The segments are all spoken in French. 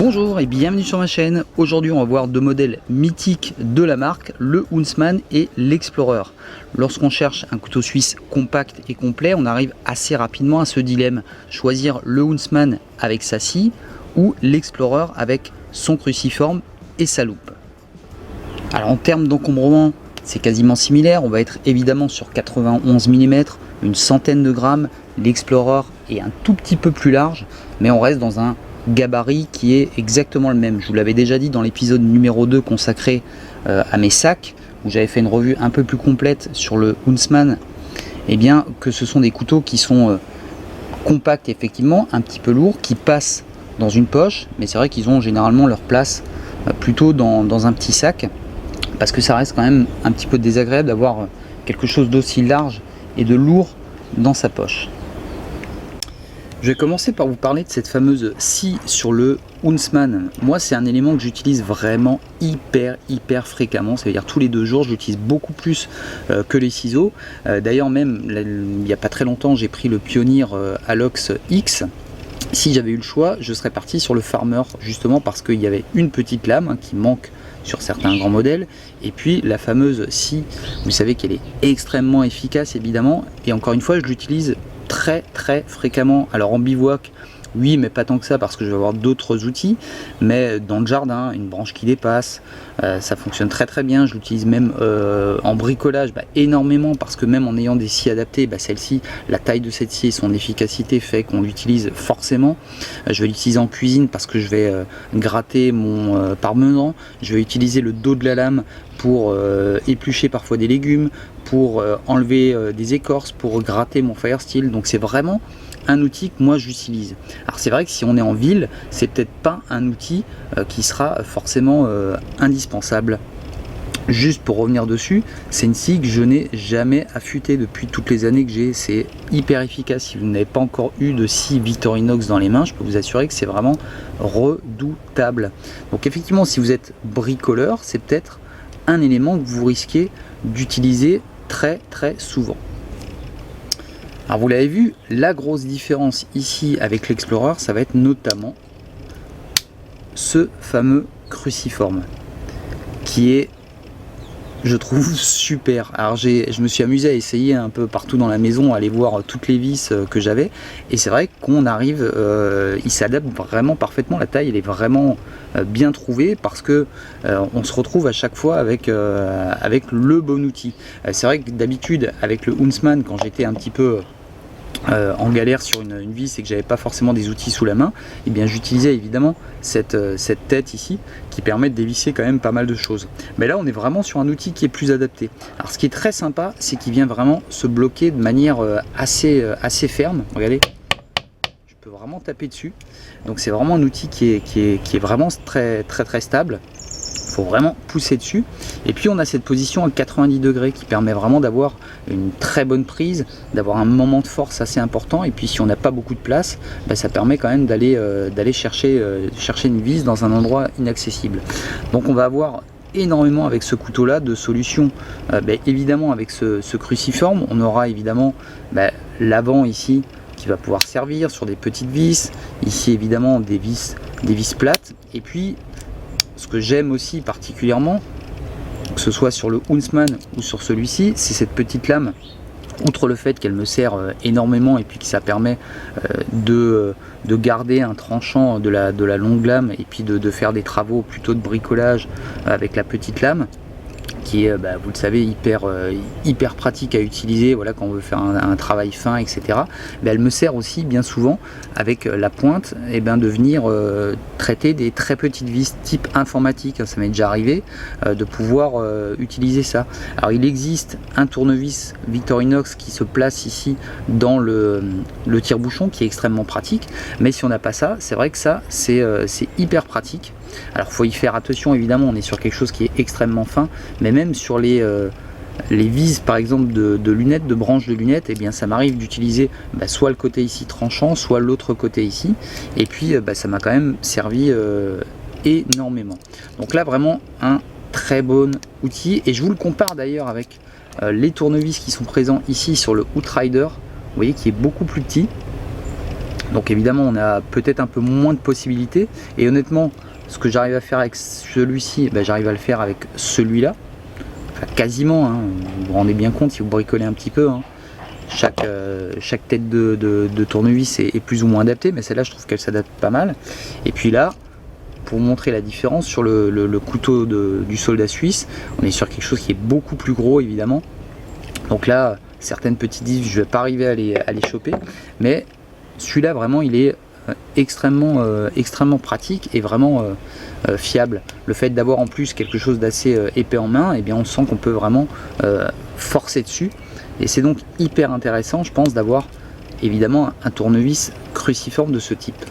Bonjour et bienvenue sur ma chaîne. Aujourd'hui on va voir deux modèles mythiques de la marque, le Huntsman et l'Explorer. Lorsqu'on cherche un couteau suisse compact et complet, on arrive assez rapidement à ce dilemme. Choisir le Huntsman avec sa scie ou l'Explorer avec son cruciforme et sa loupe. Alors en termes d'encombrement, c'est quasiment similaire. On va être évidemment sur 91 mm, une centaine de grammes. L'Explorer est un tout petit peu plus large, mais on reste dans un gabarit qui est exactement le même. Je vous l'avais déjà dit dans l'épisode numéro 2 consacré à mes sacs, où j'avais fait une revue un peu plus complète sur le Huntsman, et bien que ce sont des couteaux qui sont compacts effectivement, un petit peu lourds, qui passent dans une poche, mais c'est vrai qu'ils ont généralement leur place plutôt dans un petit sac, parce que ça reste quand même un petit peu désagréable d'avoir quelque chose d'aussi large et de lourd dans sa poche. Je vais commencer par vous parler de cette fameuse scie sur le Huntsman. Moi, c'est un élément que j'utilise vraiment hyper fréquemment. Ça veut dire tous les 2 jours, j'utilise beaucoup plus que les ciseaux. D'ailleurs, même il n'y a pas très longtemps, j'ai pris le Pioneer Alox X. Si j'avais eu le choix, je serais parti sur le Farmer, justement parce qu'il y avait une petite lame qui manque sur certains grands modèles, et puis la fameuse scie, vous savez qu'elle est extrêmement efficace évidemment, et encore une fois, je l'utilise très fréquemment. Alors en bivouac, oui, mais pas tant que ça parce que je vais avoir d'autres outils, mais dans le jardin, une branche qui dépasse, ça fonctionne très bien. Je l'utilise même en bricolage énormément, parce que même en ayant des scies adaptées, celle-ci, la taille de cette scie et son efficacité fait qu'on l'utilise forcément. Je vais l'utiliser en cuisine parce que je vais gratter mon parmesan. Je vais utiliser le dos de la lame pour éplucher parfois des légumes, pour enlever des écorces, pour gratter mon fire steel. Donc c'est vraiment un outil que moi j'utilise. Alors c'est vrai que si on est en ville, c'est peut-être pas un outil qui sera forcément indispensable. Juste pour revenir dessus, c'est une scie que je n'ai jamais affûtée depuis toutes les années que j'ai. C'est hyper efficace. Si vous n'avez pas encore eu de scie Victorinox dans les mains, je peux vous assurer que c'est vraiment redoutable. Donc effectivement, si vous êtes bricoleur, c'est peut-être un élément que vous risquez d'utiliser très souvent. Alors vous l'avez vu, la grosse différence ici avec l'Explorer, ça va être notamment ce fameux cruciforme qui est, je trouve, super. Alors je me suis amusé à essayer un peu partout dans la maison, à aller voir toutes les vis que j'avais, et c'est vrai qu'on arrive, il s'adapte vraiment parfaitement, la taille elle est vraiment bien trouvée, parce que on se retrouve à chaque fois avec le bon outil. C'est vrai que d'habitude avec le Huntsman, quand j'étais un petit peu en galère sur une vis et que j'avais pas forcément des outils sous la main, et bien j'utilisais évidemment cette tête ici qui permet de dévisser quand même pas mal de choses. Mais là on est vraiment sur un outil qui est plus adapté. Alors ce qui est très sympa, c'est qu'il vient vraiment se bloquer de manière assez ferme. Regardez, je peux vraiment taper dessus. Donc c'est vraiment un outil qui est vraiment très stable. Il faut vraiment pousser dessus, et puis on a cette position à 90 degrés qui permet vraiment d'avoir une très bonne prise, d'avoir un moment de force assez important, et puis si on n'a pas beaucoup de place, ça permet quand même d'aller chercher une vis dans un endroit inaccessible. Donc on va avoir énormément avec ce couteau là de solutions. Évidemment avec ce cruciforme, on aura évidemment l'avant ici qui va pouvoir servir sur des petites vis, ici évidemment des vis plates, et puis ce que j'aime aussi particulièrement, que ce soit sur le Huntsman ou sur celui-ci, c'est cette petite lame. Outre le fait qu'elle me sert énormément, et puis que ça permet de garder un tranchant de la longue lame, et puis de faire des travaux plutôt de bricolage avec la petite lame, qui est, vous le savez, hyper pratique à utiliser, voilà, quand on veut faire un travail fin, etc. Elle me sert aussi bien souvent avec la pointe de venir traiter des très petites vis type informatique. Ça m'est déjà arrivé de pouvoir utiliser ça. Alors il existe un tournevis Victorinox qui se place ici dans le tire-bouchon, qui est extrêmement pratique, mais si on n'a pas ça, c'est vrai que ça c'est hyper pratique. Alors il faut y faire attention, évidemment, on est sur quelque chose qui est extrêmement fin, mais même sur les vis par exemple de lunettes, de branches de lunettes, ça m'arrive d'utiliser soit le côté ici tranchant, soit l'autre côté ici, et puis ça m'a quand même servi énormément. Donc là vraiment un très bon outil, et je vous le compare d'ailleurs avec les tournevis qui sont présents ici sur le Outrider, vous voyez, qui est beaucoup plus petit. Donc évidemment on a peut-être un peu moins de possibilités, et honnêtement ce que j'arrive à faire avec celui-ci, j'arrive à le faire avec celui-là, enfin, quasiment, hein. Vous vous rendez bien compte si vous bricolez un petit peu, hein. Chaque tête de tournevis est plus ou moins adaptée, mais celle-là je trouve qu'elle s'adapte pas mal. Et puis là, pour vous montrer la différence sur le couteau du soldat suisse, on est sur quelque chose qui est beaucoup plus gros évidemment. Donc là, certaines petites vis, je ne vais pas arriver à les choper, mais celui-là vraiment il est extrêmement pratique et vraiment fiable. Le fait d'avoir en plus quelque chose d'assez épais en main, et bien on sent qu'on peut vraiment forcer dessus, et c'est donc hyper intéressant je pense d'avoir évidemment un tournevis cruciforme de ce type.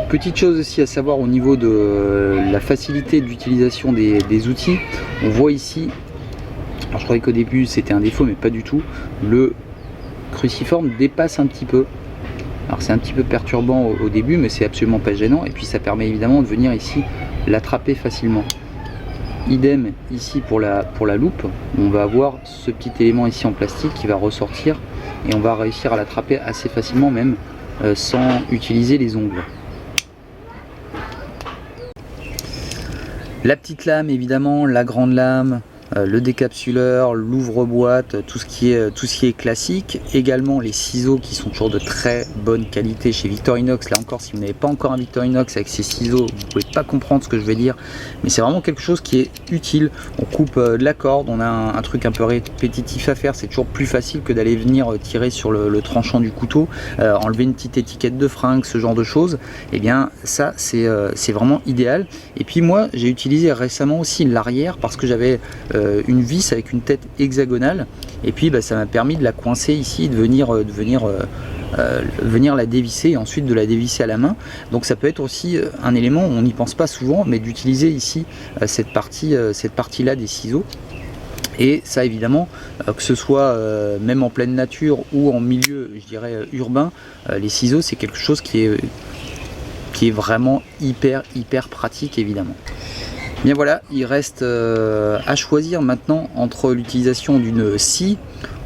Petite chose aussi à savoir au niveau de la facilité d'utilisation des outils, on voit ici, alors je croyais qu'au début c'était un défaut mais pas du tout, le cruciforme dépasse un petit peu. Alors c'est un petit peu perturbant au début, mais c'est absolument pas gênant, et puis ça permet évidemment de venir ici l'attraper facilement. Idem ici pour la loupe, on va avoir ce petit élément ici en plastique qui va ressortir, et on va réussir à l'attraper assez facilement même sans utiliser les ongles. La petite lame évidemment, la grande lame, le décapsuleur, l'ouvre-boîte, tout ce qui est classique. Également les ciseaux qui sont toujours de très bonne qualité chez Victorinox. Là encore, si vous n'avez pas encore un Victorinox avec ces ciseaux, vous ne pouvez pas comprendre ce que je vais dire, mais c'est vraiment quelque chose qui est utile. On coupe de la corde, on a un truc un peu répétitif à faire, c'est toujours plus facile que d'aller venir tirer sur le tranchant du couteau, enlever une petite étiquette de fringue, ce genre de choses. Et bien ça c'est vraiment idéal. Et puis moi j'ai utilisé récemment aussi l'arrière parce que j'avais une vis avec une tête hexagonale, et puis ça m'a permis de la coincer ici, de venir la dévisser et ensuite de la dévisser à la main. Donc ça peut être aussi un élément, on n'y pense pas souvent, mais d'utiliser ici cette partie là des ciseaux. Et ça évidemment, que ce soit même en pleine nature ou en milieu je dirais urbain, les ciseaux c'est quelque chose qui est vraiment hyper pratique évidemment. Bien voilà, il reste à choisir maintenant entre l'utilisation d'une scie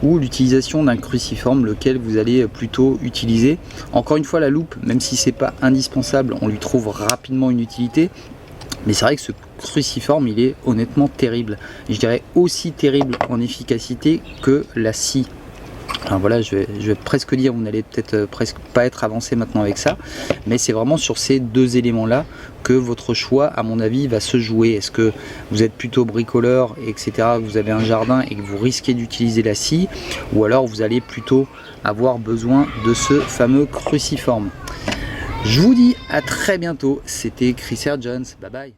ou l'utilisation d'un cruciforme, lequel vous allez plutôt utiliser. Encore une fois, la loupe, même si c'est pas indispensable, on lui trouve rapidement une utilité. Mais c'est vrai que ce cruciforme, il est honnêtement terrible. Je dirais aussi terrible en efficacité que la scie. Alors voilà, je vais presque dire, vous n'allez peut-être presque pas être avancé maintenant avec ça, mais c'est vraiment sur ces deux éléments-là que votre choix, à mon avis, va se jouer. Est-ce que vous êtes plutôt bricoleur, etc., vous avez un jardin et que vous risquez d'utiliser la scie, ou alors vous allez plutôt avoir besoin de ce fameux cruciforme. Je vous dis à très bientôt, c'était Chris Air Jones, bye bye.